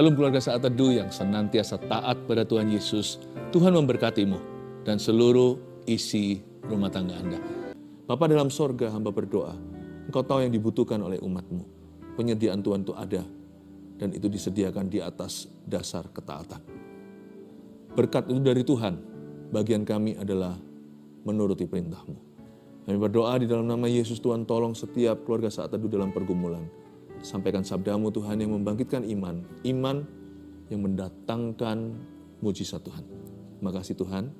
Shalom keluarga Saat Teduh yang senantiasa taat pada Tuhan Yesus. Tuhan memberkatimu dan seluruh isi rumah tangga Anda. Bapa dalam sorga, hamba berdoa. Engkau tahu yang dibutuhkan oleh umat-Mu. Penyediaan Tuhan itu ada dan itu disediakan di atas dasar ketaatan. Berkat itu dari Tuhan. Bagian kami adalah menuruti perintah-Mu. Kami berdoa di dalam nama Yesus, Tuhan tolong setiap keluarga Saat Teduh dalam pergumulan. Sampaikan sabda-Mu Tuhan yang membangkitkan iman. Iman yang mendatangkan mujizat Tuhan. Terima kasih Tuhan.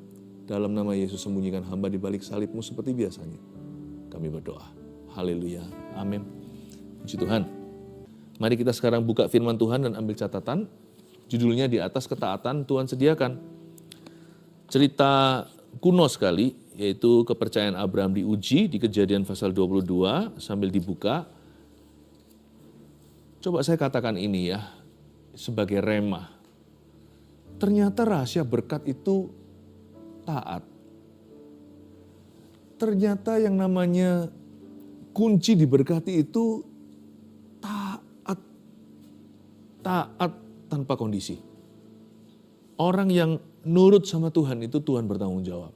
Dalam nama Yesus sembunyikan hamba di balik salib-Mu seperti biasanya. Kami berdoa. Haleluya. Amin. Puji Tuhan. Mari kita sekarang buka firman Tuhan dan ambil catatan. Judulnya di atas ketaatan Tuhan sediakan. Cerita kuno sekali, yaitu kepercayaan Abraham diuji di Kejadian pasal 22 sambil dibuka. Coba saya katakan ini ya, sebagai rema. Ternyata rahasia berkat itu taat. Ternyata yang namanya kunci diberkati itu taat. Taat tanpa kondisi. Orang yang nurut sama Tuhan itu Tuhan bertanggung jawab.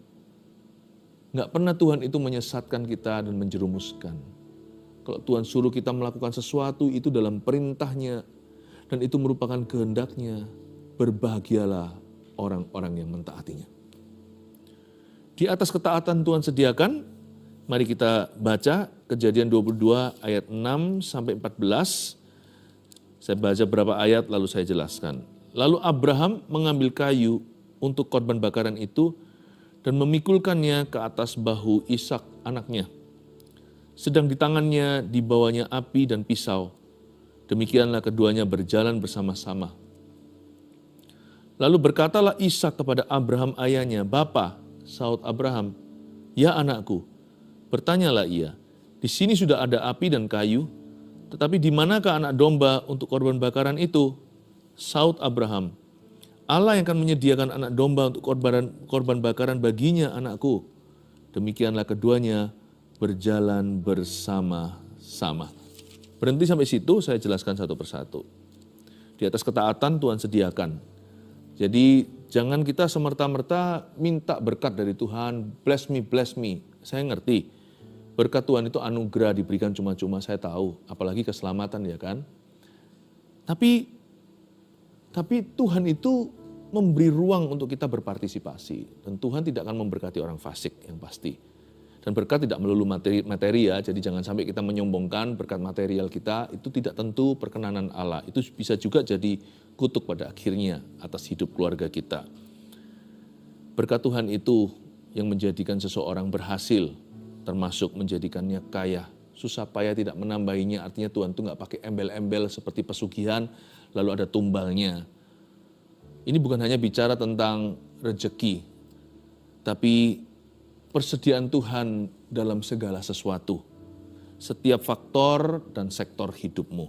Nggak pernah Tuhan itu menyesatkan kita dan menjerumuskan. Kalau Tuhan suruh kita melakukan sesuatu itu dalam perintahnya dan itu merupakan kehendaknya, berbahagialah orang-orang yang mentaatinya. Di atas ketaatan Tuhan sediakan, mari kita baca Kejadian 22 ayat 6 sampai 14. Saya baca beberapa ayat lalu saya jelaskan. Lalu Abraham mengambil kayu untuk korban bakaran itu dan memikulkannya ke atas bahu Ishak anaknya. Sedang di tangannya dibawanya api dan pisau. Demikianlah keduanya berjalan bersama-sama. Lalu berkatalah Ishak kepada Abraham ayahnya, "Bapa," sahut Abraham, "Ya anakku." Bertanyalah ia, "Di sini sudah ada api dan kayu, tetapi di manakah anak domba untuk korban bakaran itu?" Sahut Abraham, "Allah yang akan menyediakan anak domba untuk korban bakaran baginya, anakku." Demikianlah keduanya berjalan bersama-sama. Berhenti sampai situ, saya jelaskan satu persatu. Di atas ketaatan Tuhan sediakan. Jadi jangan kita semerta-merta minta berkat dari Tuhan, bless me, bless me. Saya ngerti, berkat Tuhan itu anugerah diberikan cuma-cuma, saya tahu. Apalagi keselamatan ya kan. Tapi Tuhan itu memberi ruang untuk kita berpartisipasi. Dan Tuhan tidak akan memberkati orang fasik yang pasti. Dan berkat tidak melulu materi ya, jadi jangan sampai kita menyombongkan berkat material kita, itu tidak tentu perkenanan Allah. Itu bisa juga jadi kutuk pada akhirnya atas hidup keluarga kita. Berkat Tuhan itu yang menjadikan seseorang berhasil, termasuk menjadikannya kaya. Susah payah tidak menambahinya, artinya Tuhan itu nggak pakai embel-embel seperti pesugihan, lalu ada tumbalnya. Ini bukan hanya bicara tentang rezeki, tapi persediaan Tuhan dalam segala sesuatu. Setiap faktor dan sektor hidupmu.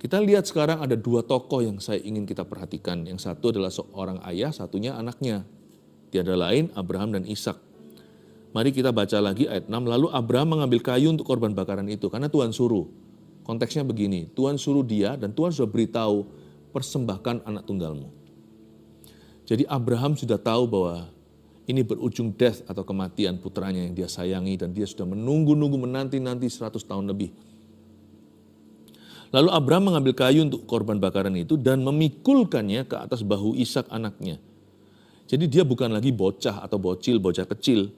Kita lihat sekarang ada dua tokoh yang saya ingin kita perhatikan. Yang satu adalah seorang ayah, satunya anaknya. Tiada lain Abraham dan Ishak. Mari kita baca lagi ayat 6. Lalu Abraham mengambil kayu untuk korban bakaran itu. Karena Tuhan suruh. Konteksnya begini. Tuhan suruh dia dan Tuhan sudah beritahu persembahkan anak tunggalmu. Jadi Abraham sudah tahu bahwa ini berujung death atau kematian putranya yang dia sayangi dan dia sudah menunggu-nunggu menanti-nanti 100 tahun lebih. Lalu Abraham mengambil kayu untuk korban bakaran itu dan memikulkannya ke atas bahu Ishak anaknya. Jadi dia bukan lagi bocah atau bocah kecil.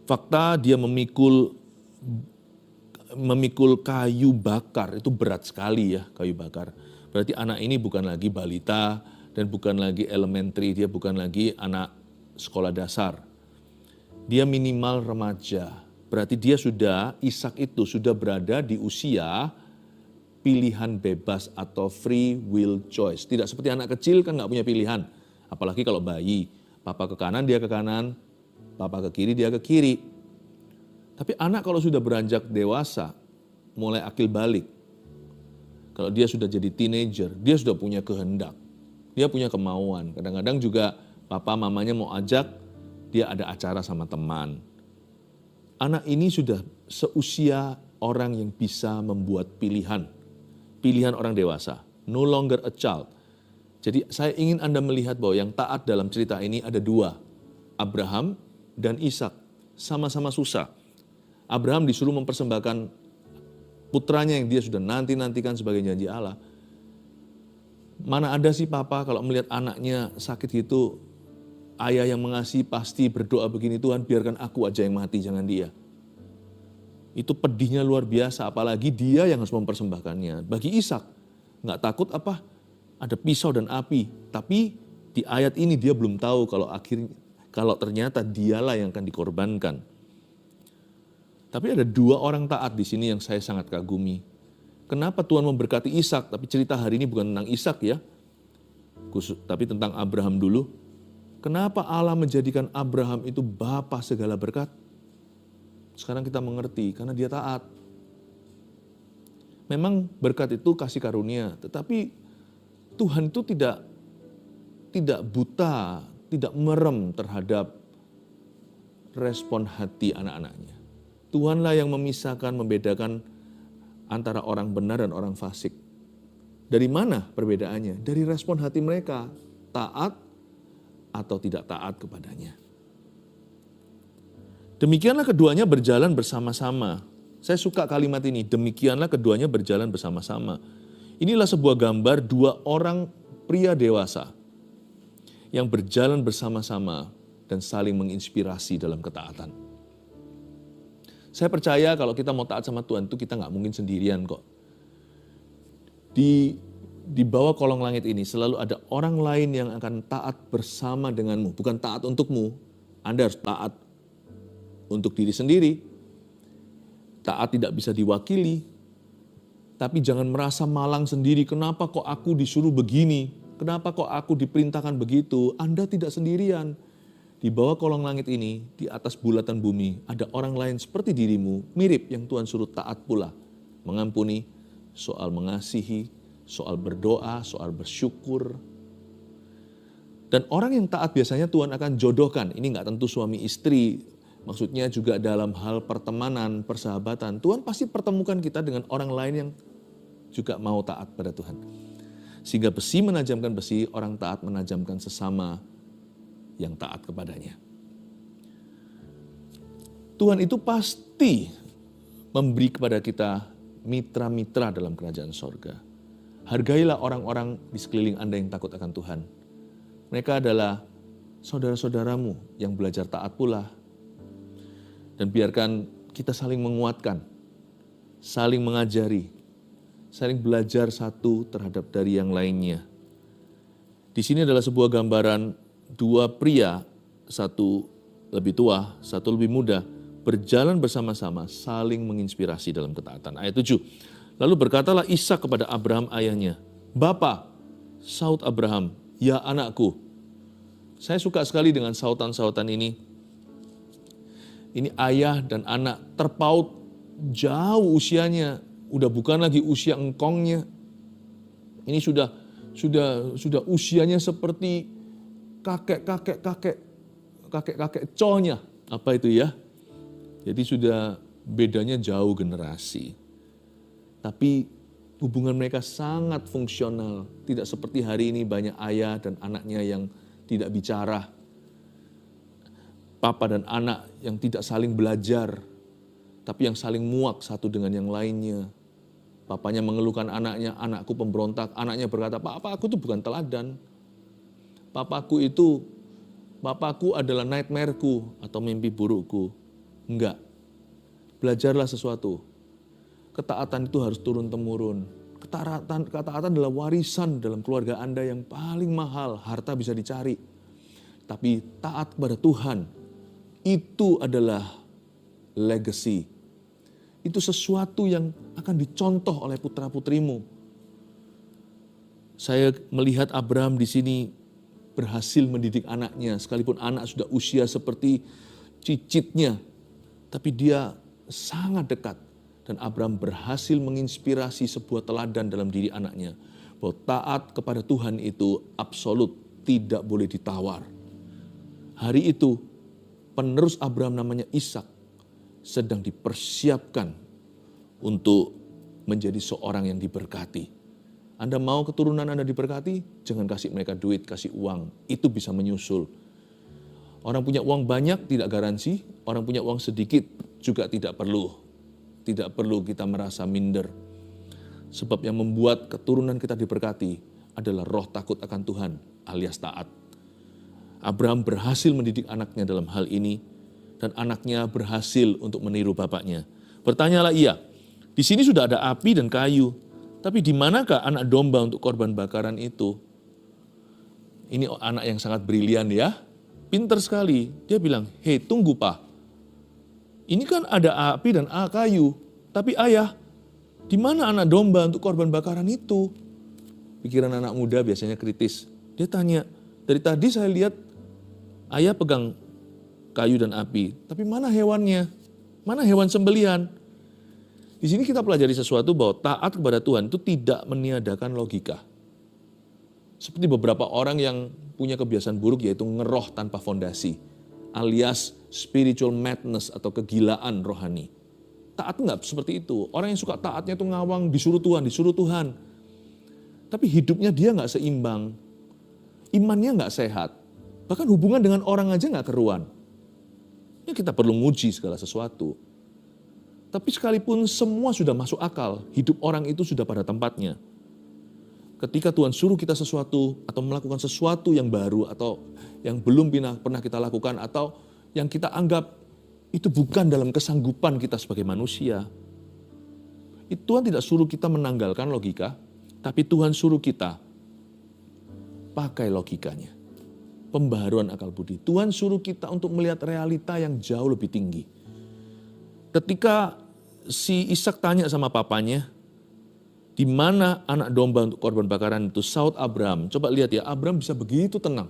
Fakta dia memikul kayu bakar, itu berat sekali ya kayu bakar. Berarti anak ini bukan lagi balita dan bukan lagi elementary, dia bukan lagi anak sekolah dasar. Dia minimal remaja. Berarti dia Ishak itu sudah berada di usia pilihan bebas atau free will choice. Tidak seperti anak kecil kan nggak punya pilihan. Apalagi kalau bayi. Papa ke kanan, dia ke kanan. Papa ke kiri, dia ke kiri. Tapi anak kalau sudah beranjak dewasa, mulai akil balik. Kalau dia sudah jadi teenager, dia sudah punya kehendak. Dia punya kemauan. Kadang-kadang juga papa mamanya mau ajak, dia ada acara sama teman. Anak ini sudah seusia orang yang bisa membuat pilihan. Pilihan orang dewasa. no longer a child. Jadi saya ingin Anda melihat bahwa yang taat dalam cerita ini ada dua, Abraham dan Ishak, sama-sama susah. Abraham disuruh mempersembahkan putranya yang dia sudah nanti-nantikan sebagai janji Allah. Mana ada sih papa kalau melihat anaknya sakit gitu, ayah yang mengasihi pasti berdoa begini, Tuhan biarkan aku aja yang mati, jangan dia. Itu pedihnya luar biasa, apalagi dia yang harus mempersembahkannya. Bagi Ishak, nggak takut apa? Ada pisau dan api. Tapi di ayat ini dia belum tahu kalau ternyata dialah yang akan dikorbankan. Tapi ada dua orang taat di sini yang saya sangat kagumi. Kenapa Tuhan memberkati Ishak? Tapi cerita hari ini bukan tentang Ishak ya, tapi tentang Abraham dulu. Kenapa Allah menjadikan Abraham itu bapa segala berkat? Sekarang kita mengerti, karena dia taat. Memang berkat itu kasih karunia, tetapi Tuhan itu tidak buta, tidak merem terhadap respon hati anak-anaknya. Tuhanlah yang memisahkan, membedakan antara orang benar dan orang fasik. Dari mana perbedaannya? Dari respon hati mereka, taat atau tidak taat kepadanya. Demikianlah keduanya berjalan bersama-sama. Saya suka kalimat ini, demikianlah keduanya berjalan bersama-sama. Inilah sebuah gambar dua orang pria dewasa yang berjalan bersama-sama dan saling menginspirasi dalam ketaatan. Saya percaya kalau kita mau taat sama Tuhan itu kita nggak mungkin sendirian kok. Di bawah kolong langit ini selalu ada orang lain yang akan taat bersama denganmu. Bukan taat untukmu, Anda harus taat untuk diri sendiri. Taat tidak bisa diwakili. Tapi jangan merasa malang sendiri, kenapa kok aku disuruh begini? Kenapa kok aku diperintahkan begitu? Anda tidak sendirian. Di bawah kolong langit ini, di atas bulatan bumi, ada orang lain seperti dirimu, mirip yang Tuhan suruh taat pula. Mengampuni, soal mengasihi, soal berdoa, soal bersyukur. Dan orang yang taat biasanya Tuhan akan jodohkan. Ini nggak tentu suami istri, maksudnya juga dalam hal pertemanan, persahabatan. Tuhan pasti pertemukan kita dengan orang lain yang juga mau taat pada Tuhan. Sehingga besi menajamkan besi, orang taat menajamkan sesama yang taat kepadanya. Tuhan itu pasti memberi kepada kita mitra-mitra dalam kerajaan sorga. Hargailah orang-orang di sekeliling Anda yang takut akan Tuhan. Mereka adalah saudara-saudaramu yang belajar taat pula. Dan biarkan kita saling menguatkan, saling mengajari, saling belajar satu terhadap dari yang lainnya. Di sini adalah sebuah gambaran dua pria, satu lebih tua, satu lebih muda, berjalan bersama-sama, saling menginspirasi dalam ketaatan. Ayat 7, lalu berkatalah Ishak kepada Abraham ayahnya, Bapa, saut Abraham, ya anakku. Saya suka sekali dengan sautan-sautan ini. Ini ayah dan anak terpaut jauh usianya, udah bukan lagi usia engkongnya. Ini sudah usianya seperti kakek conya, apa itu ya? Jadi sudah bedanya jauh generasi. Tapi hubungan mereka sangat fungsional, tidak seperti hari ini banyak ayah dan anaknya yang tidak bicara. Papa dan anak yang tidak saling belajar, tapi yang saling muak satu dengan yang lainnya. Papanya mengeluhkan anaknya, anakku pemberontak. Anaknya berkata, Papa aku itu bukan teladan. Papaku adalah nightmare-ku atau mimpi burukku. Enggak. Belajarlah sesuatu. Ketaatan itu harus turun-temurun. Ketaatan adalah warisan dalam keluarga Anda yang paling mahal. Harta bisa dicari. Tapi taat kepada Tuhan, itu adalah legacy. Itu sesuatu yang akan dicontoh oleh putra-putrimu. Saya melihat Abraham di sini berhasil mendidik anaknya, sekalipun anak sudah usia seperti cicitnya, tapi dia sangat dekat. Dan Abraham berhasil menginspirasi sebuah teladan dalam diri anaknya, bahwa taat kepada Tuhan itu absolut, tidak boleh ditawar. Hari itu, penerus Abraham namanya Ishak, sedang dipersiapkan untuk menjadi seorang yang diberkati. Anda mau keturunan Anda diberkati, jangan kasih mereka duit, kasih uang. Itu bisa menyusul. Orang punya uang banyak tidak garansi, orang punya uang sedikit juga tidak perlu. Tidak perlu kita merasa minder. Sebab yang membuat keturunan kita diberkati adalah roh takut akan Tuhan alias taat. Abraham berhasil mendidik anaknya dalam hal ini dan anaknya berhasil untuk meniru bapaknya. Bertanyalah ia, di sini sudah ada api dan kayu, tapi di manakah anak domba untuk korban bakaran itu? Ini anak yang sangat brilian ya, pinter sekali. Dia bilang, hei tunggu pak, ini kan ada api dan kayu, tapi ayah, di mana anak domba untuk korban bakaran itu? Pikiran anak muda biasanya kritis. Dia tanya, dari tadi saya lihat ayah pegang kayu dan api, tapi mana hewannya? Mana hewan sembelihan? Di sini kita pelajari sesuatu bahwa taat kepada Tuhan itu tidak meniadakan logika. Seperti beberapa orang yang punya kebiasaan buruk yaitu ngeroh tanpa fondasi, alias spiritual madness atau kegilaan rohani. Taat enggak seperti itu. Orang yang suka taatnya itu ngawang, disuruh Tuhan. Tapi hidupnya dia enggak seimbang. Imannya enggak sehat. Bahkan hubungan dengan orang aja enggak keruan. Ya kita perlu nguji segala sesuatu. Tapi sekalipun semua sudah masuk akal, hidup orang itu sudah pada tempatnya. Ketika Tuhan suruh kita sesuatu atau melakukan sesuatu yang baru atau yang belum pernah kita lakukan atau yang kita anggap itu bukan dalam kesanggupan kita sebagai manusia. Tuhan tidak suruh kita menanggalkan logika, tapi Tuhan suruh kita pakai logikanya. Pembaharuan akal budi. Tuhan suruh kita untuk melihat realita yang jauh lebih tinggi. Ketika si Ishak tanya sama papanya, di mana anak domba untuk korban bakaran itu? Saud Abraham. Coba lihat ya, Abraham bisa begitu tenang.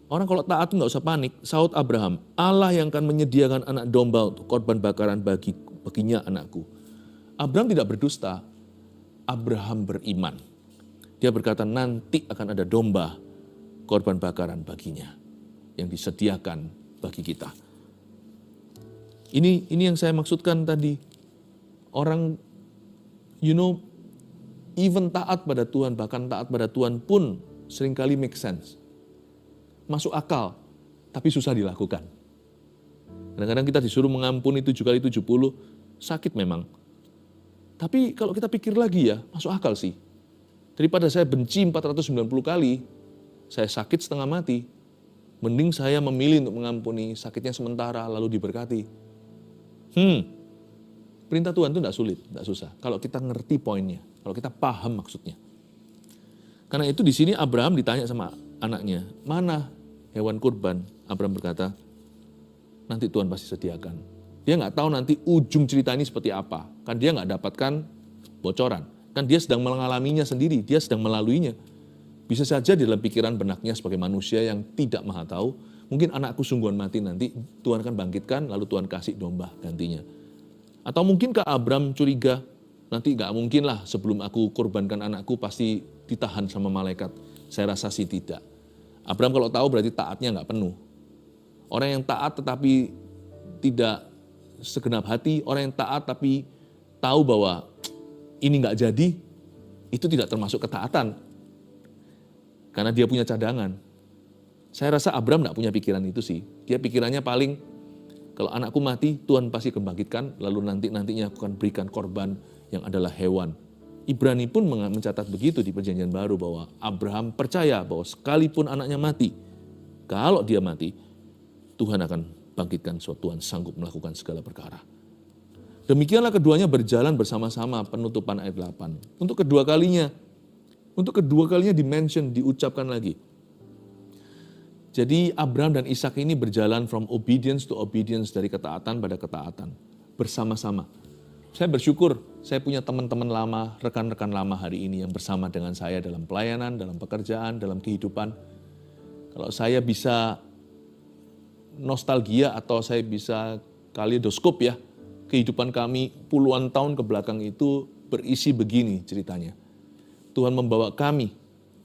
Orang kalau taat nggak usah panik. Saud Abraham, Allah yang akan menyediakan anak domba untuk korban bakaran baginya anakku. Abraham tidak berdusta. Abraham beriman. Dia berkata nanti akan ada domba korban bakaran baginya yang disediakan bagi kita. Ini yang saya maksudkan tadi. Orang, even taat pada Tuhan, bahkan taat pada Tuhan pun seringkali make sense. Masuk akal, tapi susah dilakukan. Kadang-kadang kita disuruh mengampuni 7 kali 70, sakit memang. Tapi kalau kita pikir lagi ya, masuk akal sih. Daripada saya benci 490 kali, saya sakit setengah mati. Mending saya memilih untuk mengampuni sakitnya sementara lalu diberkati. Perintah Tuhan itu tidak sulit, tidak susah. Kalau kita ngerti poinnya, kalau kita paham maksudnya. Karena itu di sini Abraham ditanya sama anaknya, mana hewan kurban? Abraham berkata, nanti Tuhan pasti sediakan. Dia nggak tahu nanti ujung cerita ini seperti apa. Kan dia nggak dapatkan bocoran. Kan dia sedang mengalaminya sendiri, dia sedang melaluinya. Bisa saja di dalam pikiran benaknya sebagai manusia yang tidak maha tahu, mungkin anakku sungguhan mati nanti, Tuhan akan bangkitkan, lalu Tuhan kasih domba gantinya. Atau mungkinkah Abraham curiga, nanti gak mungkin lah sebelum aku korbankan anakku pasti ditahan sama malaikat. Saya rasa sih tidak. Abraham kalau tahu berarti taatnya gak penuh. Orang yang taat tetapi tidak segenap hati, orang yang taat tapi tahu bahwa ini gak jadi, itu tidak termasuk ketaatan. Karena dia punya cadangan. Saya rasa Abraham gak punya pikiran itu sih. Dia pikirannya paling, kalau anakku mati, Tuhan pasti kebangkitkan, lalu nantinya aku akan berikan korban yang adalah hewan. Ibrani pun mencatat begitu di perjanjian baru bahwa Abraham percaya bahwa sekalipun anaknya mati, kalau dia mati, Tuhan akan bangkitkan suatu Tuhan sanggup melakukan segala perkara. Demikianlah keduanya berjalan bersama-sama penutupan ayat 8. Untuk kedua kalinya diucapkan lagi. Jadi Abraham dan Ishak ini berjalan from obedience to obedience, dari ketaatan pada ketaatan, bersama-sama. Saya bersyukur saya punya teman-teman lama, rekan-rekan lama hari ini yang bersama dengan saya dalam pelayanan, dalam pekerjaan, dalam kehidupan. Kalau saya bisa nostalgia atau saya bisa kaleidoskop ya, kehidupan kami puluhan tahun ke belakang itu berisi begini ceritanya. Tuhan membawa kami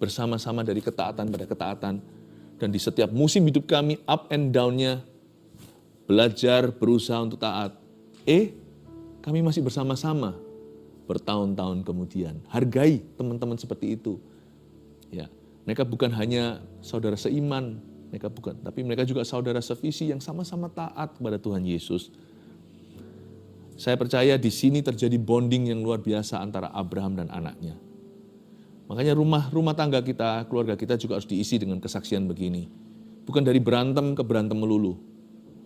bersama-sama dari ketaatan pada ketaatan. Dan di setiap musim hidup kami, up and down-nya, belajar, berusaha untuk taat. Kami masih bersama-sama bertahun-tahun kemudian. Hargai teman-teman seperti itu. Ya, mereka bukan hanya saudara seiman, tapi mereka juga saudara sevisi yang sama-sama taat kepada Tuhan Yesus. Saya percaya di sini terjadi bonding yang luar biasa antara Abraham dan anaknya. Makanya rumah tangga kita, keluarga kita juga harus diisi dengan kesaksian begini. Bukan dari berantem ke berantem melulu.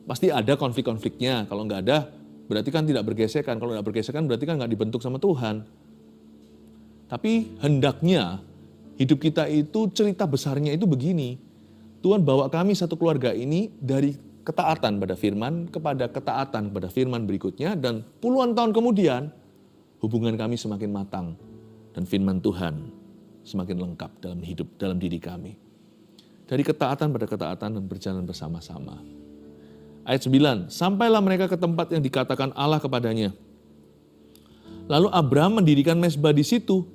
Pasti ada konflik-konfliknya. Kalau nggak ada, berarti kan tidak bergesekan. Kalau nggak bergesekan, berarti kan nggak dibentuk sama Tuhan. Tapi hendaknya hidup kita itu cerita besarnya itu begini. Tuhan bawa kami satu keluarga ini dari ketaatan pada firman kepada ketaatan pada firman berikutnya, dan puluhan tahun kemudian hubungan kami semakin matang dan firman Tuhan semakin lengkap dalam diri kami. Dari ketaatan pada ketaatan dan berjalan bersama-sama. Ayat 9, sampailah mereka ke tempat yang dikatakan Allah kepadanya. Lalu Abraham mendirikan mezbah di situ.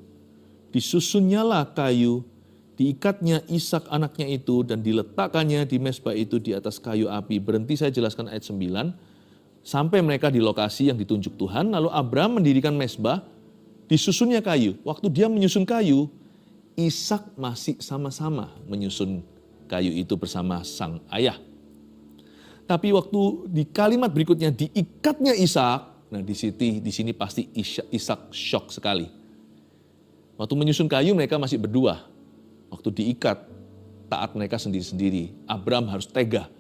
Disusunnyalah kayu, diikatnya Ishak anaknya itu, dan diletakkannya di mezbah itu di atas kayu api. Berhenti, saya jelaskan ayat 9. Sampai mereka di lokasi yang ditunjuk Tuhan, lalu Abraham mendirikan mezbah, disusunnya kayu. Waktu dia menyusun kayu, Ishak masih sama-sama menyusun kayu itu bersama sang ayah. Tapi waktu di kalimat berikutnya diikatnya Ishak, nah di sini pasti Ishak shock sekali. Waktu menyusun kayu mereka masih berdua. Waktu diikat, taat mereka sendiri-sendiri. Abraham harus tega.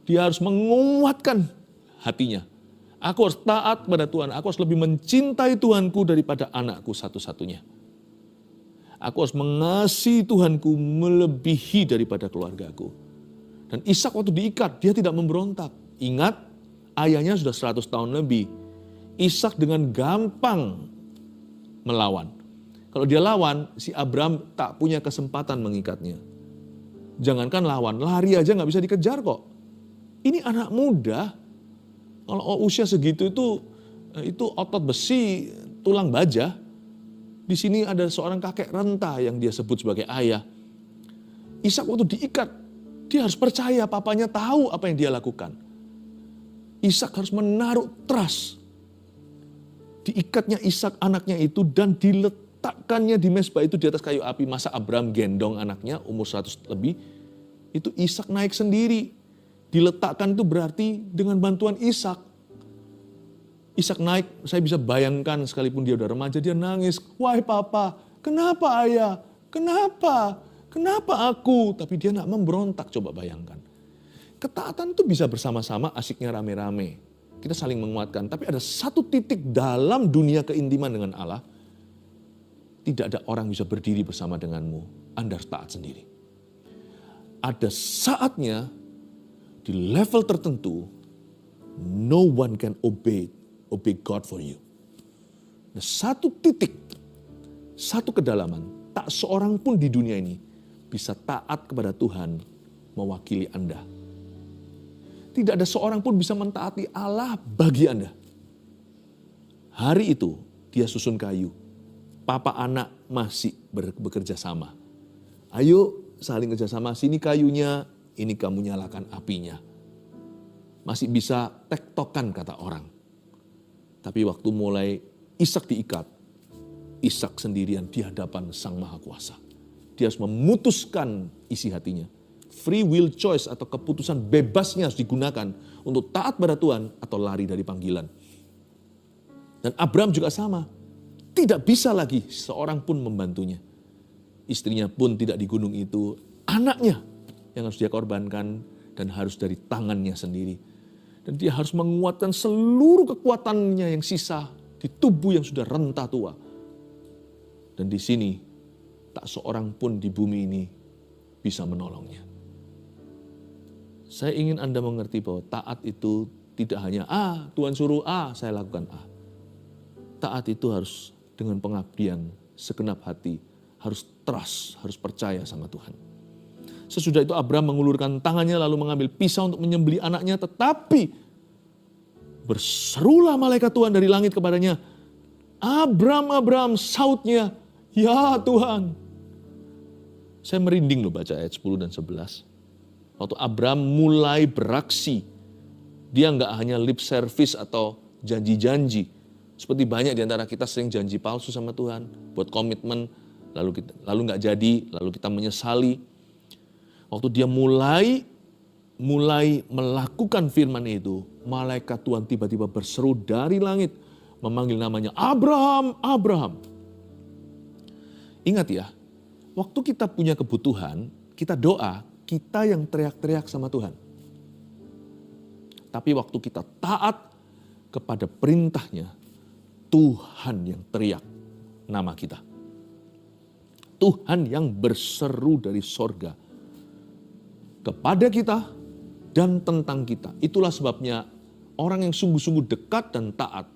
Dia harus menguatkan hatinya. Aku harus taat pada Tuhan. Aku harus lebih mencintai Tuhanku daripada anakku satu-satunya. Aku harus mengasihi Tuhanku melebihi daripada keluargaku. Dan Ishak waktu diikat, dia tidak memberontak. Ingat, ayahnya sudah 100 tahun lebih. Ishak dengan gampang melawan. Kalau dia lawan, si Abraham tak punya kesempatan mengikatnya. Jangankan lawan, lari aja nggak bisa dikejar kok. Ini anak muda, kalau usia segitu itu otot besi, tulang baja. Di sini ada seorang kakek renta yang dia sebut sebagai ayah. Ishak waktu diikat, dia harus percaya papanya tahu apa yang dia lakukan. Ishak harus menaruh trust. Diikatnya Ishak anaknya itu dan diletakkannya di mezbah itu di atas kayu api. Masa Abraham gendong anaknya umur 100 lebih, itu Ishak naik sendiri. Diletakkan itu berarti dengan bantuan Ishak. Ishak naik, saya bisa bayangkan sekalipun dia udah remaja, dia nangis. Wahai papa, kenapa ayah? Kenapa? Kenapa aku? Tapi dia gak memberontak, coba bayangkan. Ketaatan itu bisa bersama-sama, asiknya rame-rame. Kita saling menguatkan. Tapi ada satu titik dalam dunia keintiman dengan Allah, tidak ada orang bisa berdiri bersama denganmu. Anda harus taat sendiri. Ada saatnya, di level tertentu, no one can obey God for you. Nah, satu titik, satu kedalaman, tak seorang pun di dunia ini bisa taat kepada Tuhan mewakili Anda. Tidak ada seorang pun bisa mentaati Allah bagi Anda. Hari itu dia susun kayu. Papa anak masih bekerja sama. Ayo saling kerjasama, sini kayunya, ini kamu nyalakan apinya. Masih bisa tektokan kata orang. Tapi waktu mulai Ishak diikat, Ishak sendirian di hadapan Sang Maha Kuasa. Dia harus memutuskan isi hatinya. Free will choice atau keputusan bebasnya harus digunakan untuk taat pada Tuhan atau lari dari panggilan. Dan Abraham juga sama. Tidak bisa lagi seorang pun membantunya. Istrinya pun tidak di gunung itu. Anaknya yang harus dia korbankan dan harus dari tangannya sendiri. Dan dia harus menguatkan seluruh kekuatannya yang sisa di tubuh yang sudah renta tua. Dan di sini tak seorang pun di bumi ini bisa menolongnya. Saya ingin Anda mengerti bahwa taat itu tidak hanya Tuhan suruh saya lakukan A. Taat itu harus dengan pengabdian, segenap hati, harus trust, harus percaya sama Tuhan. Sesudah itu Abraham mengulurkan tangannya lalu mengambil pisau untuk menyembelih anaknya, tetapi berserulah malaikat Tuhan dari langit kepadanya, Abraham, Abraham, sautnya, ya Tuhan. Saya merinding loh baca ayat 10 dan 11. Waktu Abraham mulai beraksi, dia nggak hanya lip service atau janji-janji, Seperti banyak di antara kita sering janji palsu sama Tuhan, buat komitmen, lalu nggak jadi, lalu kita menyesali. Waktu dia mulai melakukan firman itu, malaikat Tuhan tiba-tiba berseru dari langit, memanggil namanya, Abraham, Abraham. Ingat ya, waktu kita punya kebutuhan, kita doa, kita yang teriak-teriak sama Tuhan. Tapi waktu kita taat kepada perintahnya, Tuhan yang teriak nama kita. Tuhan yang berseru dari sorga kepada kita dan tentang kita. Itulah sebabnya orang yang sungguh-sungguh dekat dan taat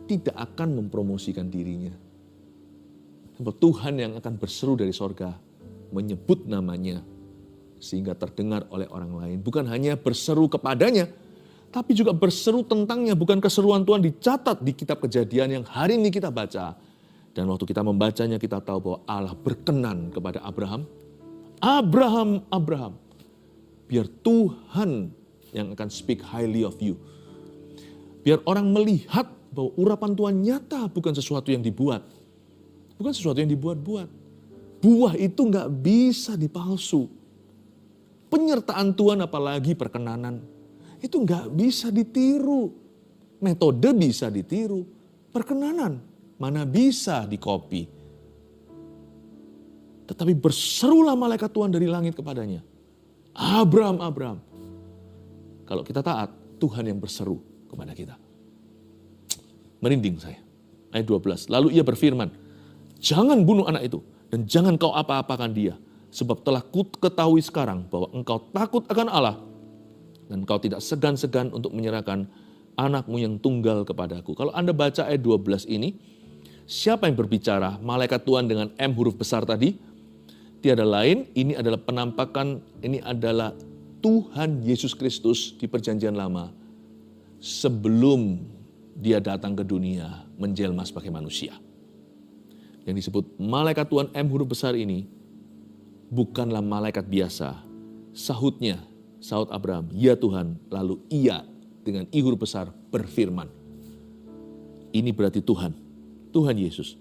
tidak akan mempromosikan dirinya. Sebab Tuhan yang akan berseru dari sorga, menyebut namanya sehingga terdengar oleh orang lain. Bukan hanya berseru kepadanya, tapi juga berseru tentangnya. Bukan keseruan Tuhan dicatat di kitab Kejadian yang hari ini kita baca. Dan waktu kita membacanya kita tahu bahwa Allah berkenan kepada Abraham. Abraham, Abraham. Biar Tuhan yang akan speak highly of you. Biar orang melihat bahwa urapan Tuhan nyata, bukan sesuatu yang dibuat. Bukan sesuatu yang dibuat-buat. Buah itu gak bisa dipalsu. Penyertaan Tuhan apalagi perkenanan, itu gak bisa ditiru. Metode bisa ditiru. Perkenanan mana bisa dikopi. Tetapi berserulah malaikat Tuhan dari langit kepadanya. Abraham, Abraham. Kalau kita taat, Tuhan yang berseru kepada kita. Merinding saya. Ayat 12. Lalu ia berfirman, jangan bunuh anak itu dan jangan kau apa-apakan dia. Sebab telah ku ketahui sekarang bahwa engkau takut akan Allah dan engkau tidak segan-segan untuk menyerahkan anakmu yang tunggal kepadaku. Kalau Anda baca ayat 12 ini, siapa yang berbicara? Malaikat Tuhan dengan M huruf besar tadi. Tiada lain, ini adalah penampakan, ini adalah Tuhan Yesus Kristus di perjanjian lama. Sebelum dia datang ke dunia, menjelma sebagai manusia. Yang disebut malaikat Tuhan M huruf besar ini, bukanlah malaikat biasa. Sahutnya, sahut Abraham, ya Tuhan, lalu ia dengan I huruf besar berfirman. Ini berarti Tuhan, Tuhan Yesus.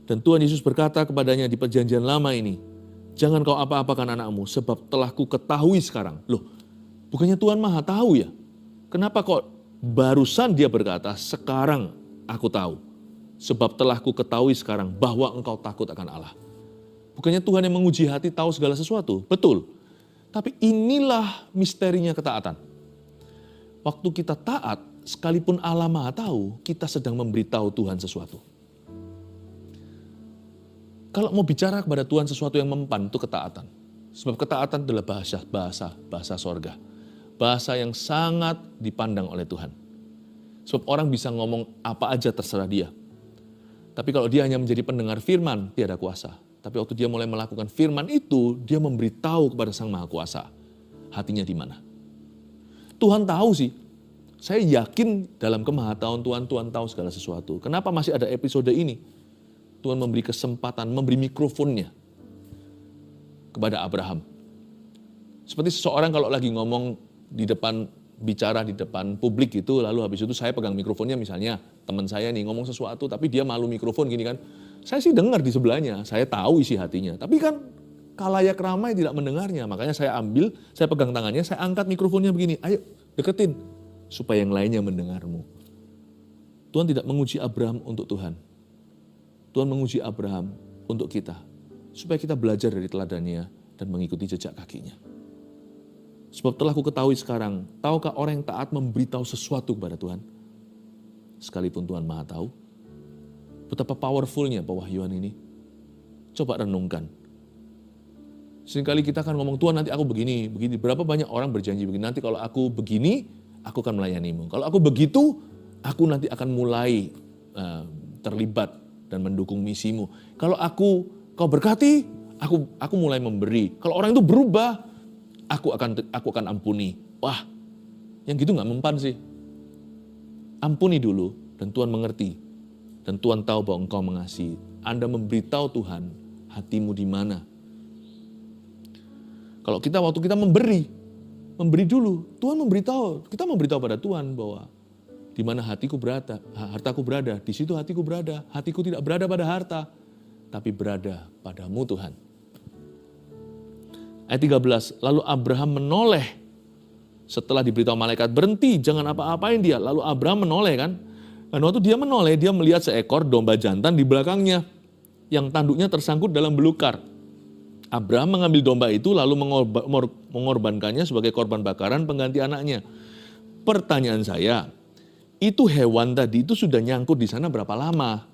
Dan Tuhan Yesus berkata kepadanya di perjanjian lama ini, jangan kau apa-apakan anakmu, sebab telah ku ketahui sekarang. Loh, bukannya Tuhan Maha tahu ya? Kenapa kok barusan dia berkata, sekarang aku tahu. Sebab telah ku ketahui sekarang bahwa engkau takut akan Allah. Bukannya Tuhan yang menguji hati tahu segala sesuatu? Betul. Tapi inilah misterinya ketaatan. Waktu kita taat, sekalipun Allah Maha tahu, kita sedang memberitahu Tuhan sesuatu. Kalau mau bicara kepada Tuhan sesuatu yang mempan, itu ketaatan. Sebab ketaatan adalah bahasa sorga. Bahasa yang sangat dipandang oleh Tuhan. Sebab orang bisa ngomong apa aja terserah dia. Tapi kalau dia hanya menjadi pendengar firman, tiada kuasa. Tapi waktu dia mulai melakukan firman itu, dia memberitahu kepada Sang Maha Kuasa. Hatinya di mana. Tuhan tahu sih. Saya yakin dalam kemahatauan Tuhan, Tuhan tahu segala sesuatu. Kenapa masih ada episode ini? Tuhan memberi kesempatan, memberi mikrofonnya kepada Abraham. Seperti seseorang kalau lagi ngomong di depan, bicara di depan publik gitu, lalu habis itu saya pegang mikrofonnya misalnya, teman saya nih ngomong sesuatu, tapi dia malu mikrofon gini kan. Saya sih dengar di sebelahnya, saya tahu isi hatinya. Tapi kan khalayak ramai tidak mendengarnya, makanya saya ambil, saya pegang tangannya, saya angkat mikrofonnya begini, ayo deketin, supaya yang lainnya mendengarmu. Tuhan tidak menguji Abraham untuk Tuhan. Tuhan menguji Abraham untuk kita, supaya kita belajar dari teladannya dan mengikuti jejak kakinya. Sebab telah ku ketahui sekarang, tahukah orang yang taat memberitahu sesuatu kepada Tuhan? Sekalipun Tuhan Maha tahu, betapa powerfulnya pewahyuan ini. Coba renungkan. Seringkali kita akan ngomong, Tuhan nanti aku begini, begini. Berapa banyak orang berjanji begini, nanti kalau aku begini, aku akan melayanimu. Kalau aku begitu, aku nanti akan mulai terlibat dan mendukung misimu. Kalau kau berkati, aku mulai memberi. Kalau orang itu berubah, aku akan ampuni. Wah, yang gitu nggak mempan sih. Ampuni dulu dan Tuhan mengerti. Dan Tuhan tahu bahwa engkau mengasihi. Anda memberitahu Tuhan hatimu di mana. Kalau waktu kita memberi dulu. Tuhan memberitahu, kita memberitahu pada Tuhan bahwa Di mana hartaku berada, di situ hatiku berada. Hatiku tidak berada pada harta, tapi berada padamu Tuhan. Ayat 13, lalu Abraham menoleh setelah diberitahu malaikat, berhenti, jangan apa-apain dia. Lalu Abraham menoleh kan. Dan waktu dia menoleh, dia melihat seekor domba jantan di belakangnya, yang tanduknya tersangkut dalam belukar. Abraham mengambil domba itu lalu mengorbankannya sebagai korban bakaran pengganti anaknya. Pertanyaan saya, itu hewan tadi itu sudah nyangkut di sana berapa lama?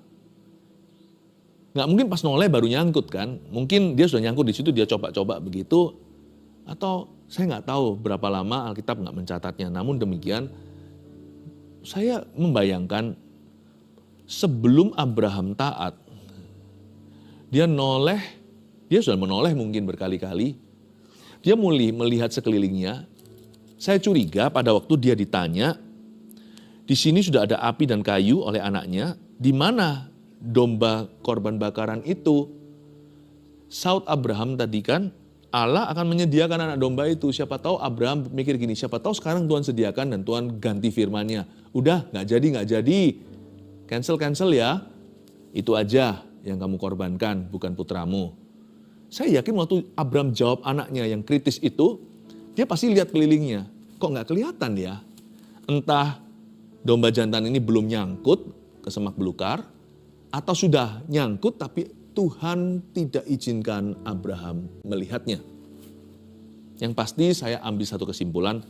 Nggak mungkin pas noleh baru nyangkut kan? Mungkin dia sudah nyangkut di situ, dia coba-coba begitu. Atau saya nggak tahu berapa lama, Alkitab nggak mencatatnya. Namun demikian, saya membayangkan sebelum Abraham taat, dia sudah menoleh mungkin berkali-kali. Dia mulai melihat sekelilingnya. Saya curiga pada waktu dia ditanya, di sini sudah ada api dan kayu oleh anaknya, di mana domba korban bakaran itu? Saud Abraham tadi kan, Allah akan menyediakan anak domba itu. Siapa tahu Abraham mikir gini, siapa tahu sekarang Tuhan sediakan dan Tuhan ganti firman-Nya. Udah, nggak jadi. Cancel ya. Itu aja yang kamu korbankan, bukan putramu. Saya yakin waktu Abraham jawab anaknya yang kritis itu, dia pasti lihat kelilingnya. Kok nggak kelihatan ya? Entah domba jantan ini belum nyangkut ke semak belukar, atau sudah nyangkut tapi Tuhan tidak izinkan Abraham melihatnya. Yang pasti saya ambil satu kesimpulan,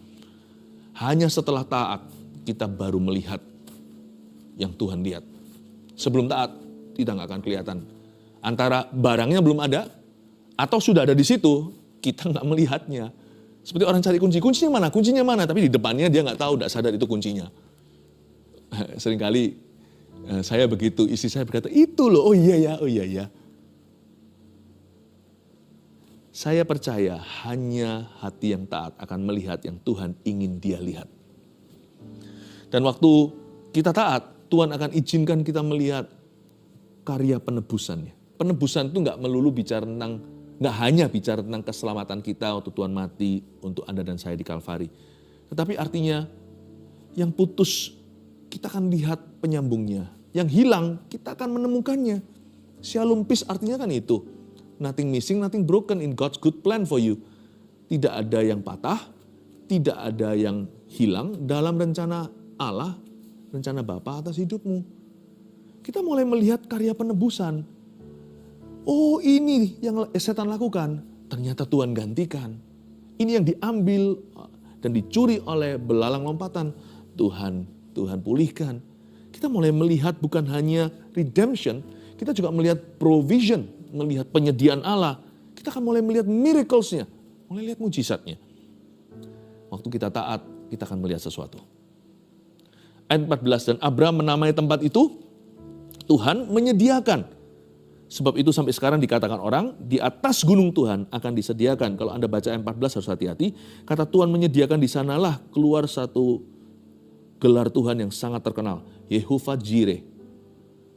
hanya setelah taat kita baru melihat yang Tuhan lihat. Sebelum taat, kita nggak akan kelihatan. Antara barangnya belum ada, atau sudah ada di situ, kita nggak melihatnya. Seperti orang cari kunci, kuncinya mana? Tapi di depannya dia nggak tahu, nggak sadar itu kuncinya. Seringkali saya begitu, istri saya berkata, itu loh, oh iya ya. Saya percaya hanya hati yang taat akan melihat yang Tuhan ingin dia lihat. Dan waktu kita taat, Tuhan akan izinkan kita melihat karya penebusannya. Penebusan itu nggak melulu nggak hanya bicara tentang keselamatan kita waktu Tuhan mati untuk Anda dan saya di Kalvari. Tetapi artinya yang putus kita akan lihat penyambungnya. Yang hilang kita akan menemukannya. Shalom peace artinya kan itu. Nothing missing, nothing broken in God's good plan for you. Tidak ada yang patah, tidak ada yang hilang dalam rencana Allah, rencana Bapa atas hidupmu. Kita mulai melihat karya penebusan. Oh ini yang setan lakukan, ternyata Tuhan gantikan. Ini yang diambil dan dicuri oleh belalang lompatan, Tuhan pulihkan. Kita mulai melihat bukan hanya redemption, kita juga melihat provision, melihat penyediaan Allah. Kita akan mulai melihat miracles-nya, mulai lihat mujizatnya. Waktu kita taat, kita akan melihat sesuatu. Ayat 14, dan Abraham menamai tempat itu, Tuhan menyediakan. Sebab itu sampai sekarang dikatakan orang, di atas gunung Tuhan akan disediakan. Kalau Anda baca ayat 14 harus hati-hati. Kata Tuhan menyediakan di sanalah keluar satu gelar Tuhan yang sangat terkenal. Yehovah Jireh.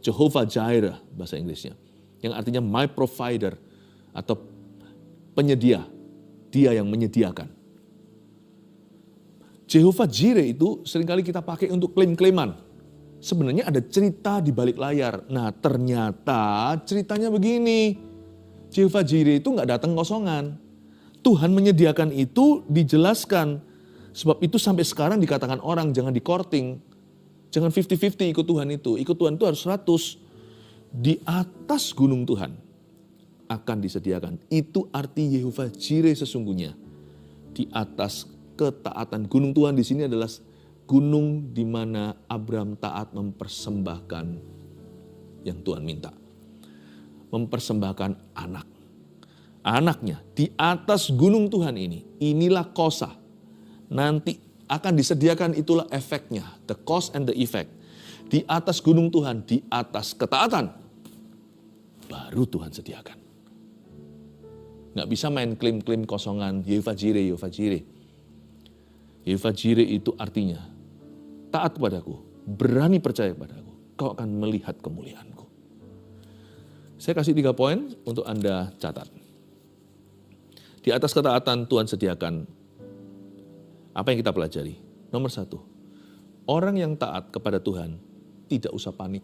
Jehovah Jireh bahasa Inggrisnya. Yang artinya my provider atau penyedia. Dia yang menyediakan. Jehovah Jireh itu seringkali kita pakai untuk klaim-klaiman. Sebenarnya ada cerita di balik layar. Nah ternyata ceritanya begini. Jehovah Jireh itu gak datang kosongan. Tuhan menyediakan itu dijelaskan. Sebab itu sampai sekarang dikatakan orang jangan di-courting. Jangan 50-50 ikut Tuhan itu. Ikut Tuhan itu harus 100. Di atas gunung Tuhan akan disediakan. Itu arti Yehovah Jireh sesungguhnya. Di atas ketaatan gunung Tuhan di sini adalah gunung di mana Abraham taat mempersembahkan yang Tuhan minta. Mempersembahkan anaknya di atas gunung Tuhan ini. Inilah kosa. Nanti akan disediakan, itulah efeknya. The cause and the effect. Di atas gunung Tuhan, di atas ketaatan. Baru Tuhan sediakan. Nggak bisa main klaim-klaim kosongan. Yehovah Jireh, Yehovah Jireh. Yehovah Jireh itu artinya taat kepadaku, berani percaya kepadaku, kau akan melihat kemuliaanku. Saya kasih 3 poin untuk Anda catat. Di atas ketaatan Tuhan sediakan apa yang kita pelajari. Nomor 1, orang yang taat kepada Tuhan tidak usah panik.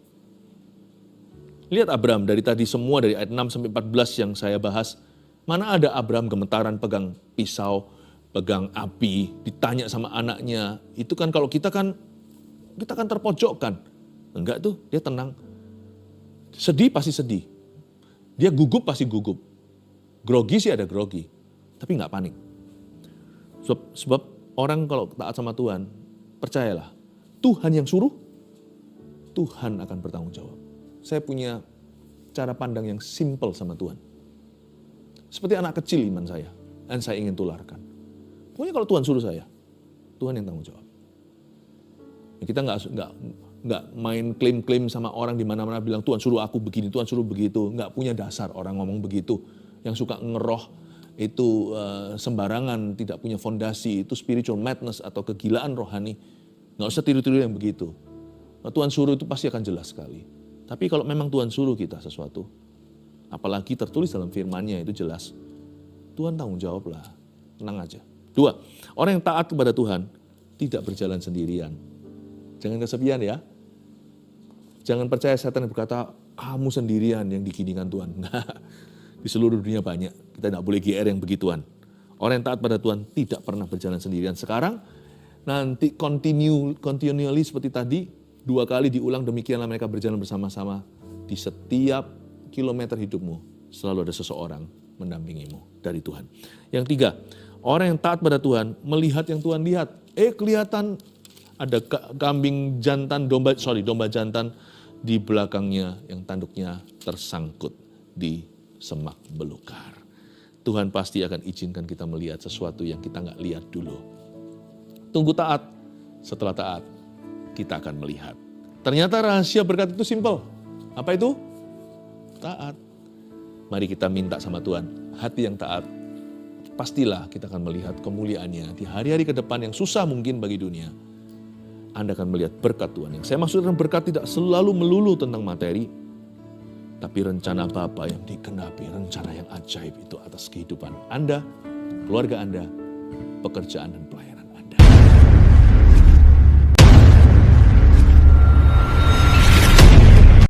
Lihat Abraham dari tadi semua dari ayat 6 sampai 14 yang saya bahas. Mana ada Abraham gemetaran pegang pisau, pegang api, ditanya sama anaknya. Itu kan kalau kita kan terpojokkan. Enggak tuh, dia tenang. Sedih pasti sedih. Dia gugup pasti gugup. Grogi sih ada grogi. Tapi enggak panik. Sebab orang kalau taat sama Tuhan, percayalah. Tuhan yang suruh, Tuhan akan bertanggung jawab. Saya punya cara pandang yang simple sama Tuhan. Seperti anak kecil iman saya, dan saya ingin tularkan. Pokoknya kalau Tuhan suruh saya, Tuhan yang tanggung jawab. Kita nggak main klaim-klaim sama orang di mana-mana bilang Tuhan suruh aku begini, Tuhan suruh begitu. Nggak punya dasar orang ngomong begitu. Yang suka ngeroh itu sembarangan, tidak punya fondasi, itu spiritual madness atau kegilaan rohani. Nggak usah tiru-tiru yang begitu. Kalau Tuhan suruh itu pasti akan jelas sekali. Tapi kalau memang Tuhan suruh kita sesuatu, apalagi tertulis dalam firman-Nya itu jelas, Tuhan tanggung jawab lah, tenang aja. 2, orang yang taat kepada Tuhan tidak berjalan sendirian. Jangan kesepian ya. Jangan percaya setan yang berkata, kamu sendirian yang diginikan Tuhan. Nah, di seluruh dunia banyak, kita tidak boleh GR yang begituan. Orang yang taat pada Tuhan tidak pernah berjalan sendirian. Sekarang, nanti continually seperti tadi, 2 kali diulang demikianlah mereka berjalan bersama-sama di setiap kilometer hidupmu selalu ada seseorang mendampingimu dari Tuhan. Yang 3, orang yang taat pada Tuhan melihat yang Tuhan lihat. Kelihatan ada kambing jantan, domba jantan di belakangnya yang tanduknya tersangkut di semak belukar. Tuhan pasti akan izinkan kita melihat sesuatu yang kita nggak lihat dulu. Tunggu taat, setelah taat kita akan melihat. Ternyata rahasia berkat itu simpel. Apa itu? Taat. Mari kita minta sama Tuhan, hati yang taat. Pastilah kita akan melihat kemuliaan-Nya di hari-hari ke depan yang susah mungkin bagi dunia. Anda akan melihat berkat Tuhan. Yang saya maksudkan berkat tidak selalu melulu tentang materi, tapi rencana Bapa yang digenapi, rencana yang ajaib itu atas kehidupan Anda, keluarga Anda, pekerjaan dan pelayanan.